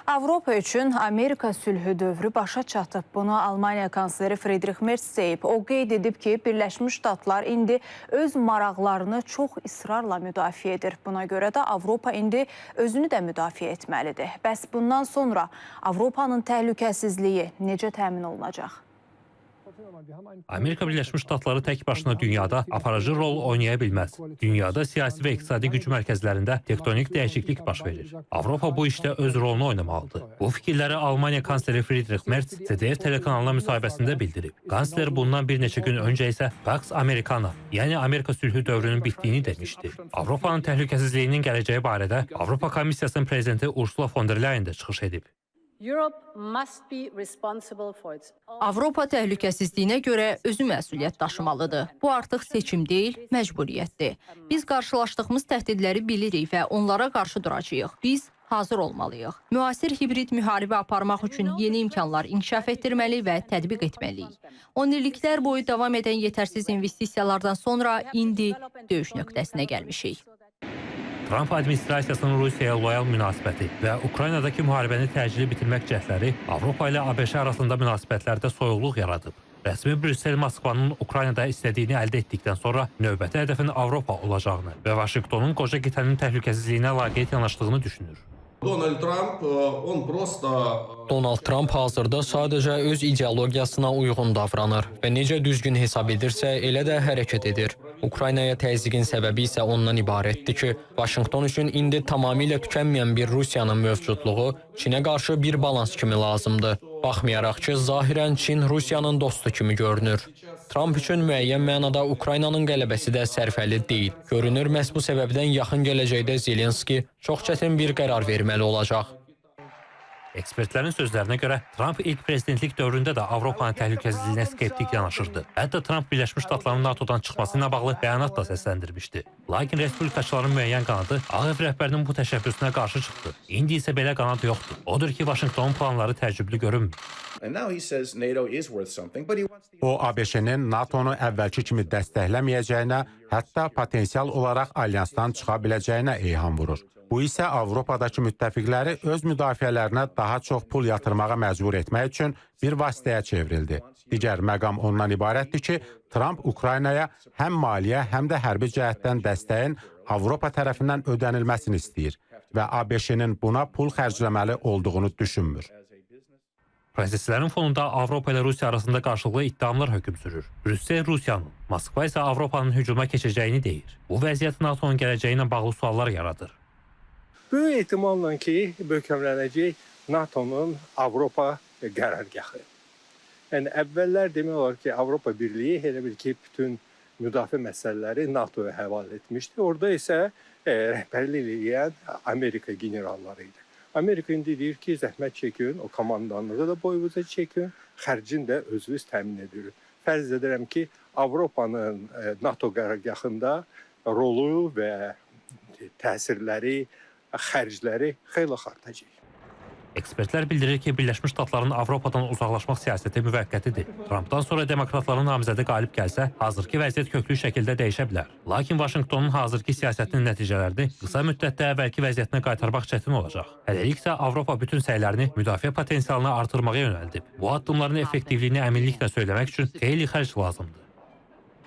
Avropa üçün Amerika sülhü dövrü başa çatıb. Bunu Almaniya kansleri Friedrich Merz deyib. O qeyd edib ki, Birləşmiş Ştatlar indi öz maraqlarını çox israrla müdafiə edir. Buna görə də Avropa indi özünü də müdafiə etməlidir. Bəs bundan sonra Avropanın təhlükəsizliyi necə təmin olunacaq? Amerika Birləşmiş Ştatları tək başına dünyada aparıcı rol oynaya bilməz. Dünyada siyasi və iqtisadi güc mərkəzlərində tektonik dəyişiklik baş verir. Avropa bu işdə öz rolunu oynamalıdır. Bu fikirləri Almaniya kansleri Friedrich Merz ZDF telekanalına müsahibəsində bildirib. Kansler bundan bir neçə gün öncə isə Pax Americana, yəni Amerika sülhü dövrünün bitdiyini demişdi. Avropanın təhlükəsizliyinin gələcəyi barədə Avropa Komissiyasının prezidenti Ursula von der Leyen də çıxış edib. Avropa təhlükəsizliyinə görə özü məsuliyyət daşımalıdır. Bu artıq seçim deyil, məcburiyyətdir. Biz qarşılaşdığımız təhdidləri bilirik və onlara qarşı duracağıq. Biz hazır olmalıyıq. Müasir hibrid müharibə aparmaq üçün yeni imkanlar inkişaf etdirməli və tətbiq etməliyik. 10 illiklər boyu davam edən yetərsiz investisiyalardan sonra indi döyüş nöqtəsinə gəlmişik. Trump administrasiyasının Rusiyaya loyal münasibəti və Ukraynadakı müharibəni təcili bitirmək cəhdləri Avropa ilə ABŞ arasında münasibətlərdə soyuqluq yaradıb. Rəsmi Brüssel Moskvanın Ukraynada istədiyini əldə etdikdən sonra növbəti hədəfin Avropa olacağını və Vaşinqtonun qoca qitənin təhlükəsizliyinə laqeyd yanaşdığını düşünür. Donald Trump hazırda sadəcə öz ideologiyasına uyğun davranır və necə düzgün hesab edirsə, elə də hərəkət edir. Ukraynaya təzyiqin səbəbi isə ondan ibarətdir ki, Vaşinqton üçün indi tamamilə tükənməyən bir Rusiyanın mövcudluğu Çinə qarşı bir balans kimi lazımdır. Baxmayaraq ki, zahirən Çin Rusiyanın dostu kimi görünür. Trump üçün müəyyən mənada Ukraynanın qələbəsi də sərfəli deyil. Görünür, məhz bu səbəbdən yaxın gələcəkdə Zelenski çox çətin bir qərar verməli olacaq. Ekspertlərin sözlərinə görə Trump ilk prezidentlik dövründə də Avropanın təhlükəsizliyinə skeptik yanaşırdı. Hətta Trump Birləşmiş Ştatların NATO'dan çıxması ilə bağlı bəyanat da səsləndirmişdi. Lakin respublikaçıların müəyyən qanadı Ağ Ev rəhbərinin bu təşəbbüsünə qarşı çıxdı. İndi isə belə qanad yoxdur. Odur ki, Vaşinqtonun planları təəccüblü görünmür. O, ABŞ-nin NATO'nu əvvəlki kimi dəstəkləməyəcəyinə, hətta potensial olaraq alyansdan çıxa biləcəyinə eyham vurur. Bu isə Avropadakı müttəfiqləri öz müdafiələrinə daha çox pul yatırmağa məcbur etmək üçün bir vasitəyə çevrildi. Digər məqam ondan ibarətdir ki, Trump Ukraynaya həm maliyyə, həm də hərbi cəhətdən dəstəyin Avropa tərəfindən ödənilməsini istəyir və ABŞ-nin buna pul xərcləməli olduğunu düşünmür. Proseslərin fonunda Avropa ilə Rusiya arasında qarşılıqlı iddiamlar hökm sürür. Brüssel Rusiyanın, Moskva isə Avropanın hücuma keçəcəyini deyir. Bu vəziyyət NATO'nun gələcəyi ilə bağlı suallar yaradır. Böyük ehtimalla ki, möhkəmlənəcək NATO'nun Avropa qərargahı. Yəni, əvvəllər demək olar ki, Avropa Birliyi elə bil ki, bütün müdafiə məsələləri NATO'ya həvalə etmişdi. Orada isə rəhbərlik edən Amerika generalları idi. Amerika indi deyir ki, zəhmət çəkin, o komandanlığı da boyunca çəkin, xərcin də özünüz təmin edilir. Fərz edirəm ki, Avropanın NATO qərargahında rolu və təsirləri, xərcləri xeyli artacaq. Ekspertlər bildirir ki, Birləşmiş Ştatların Avropadan uzaqlaşmaq siyasəti müvəqqətidir. Trumpdan sonra demokratların namizədi qalib gəlsə, hazırki vəziyyət köklü şəkildə dəyişə bilər. Lakin Vaşinqtonun hazırki siyasətinin nəticələrini qısa müddətdə əvvəlki vəziyyətinə qaytarmaq çətin olacaq. Hələlik isə Avropa bütün səylərini müdafiə potensialını artırmağa yönəldib. Bu addımların effektivliyini əminliklə söyləmək üçün xeyli xərc lazımdır.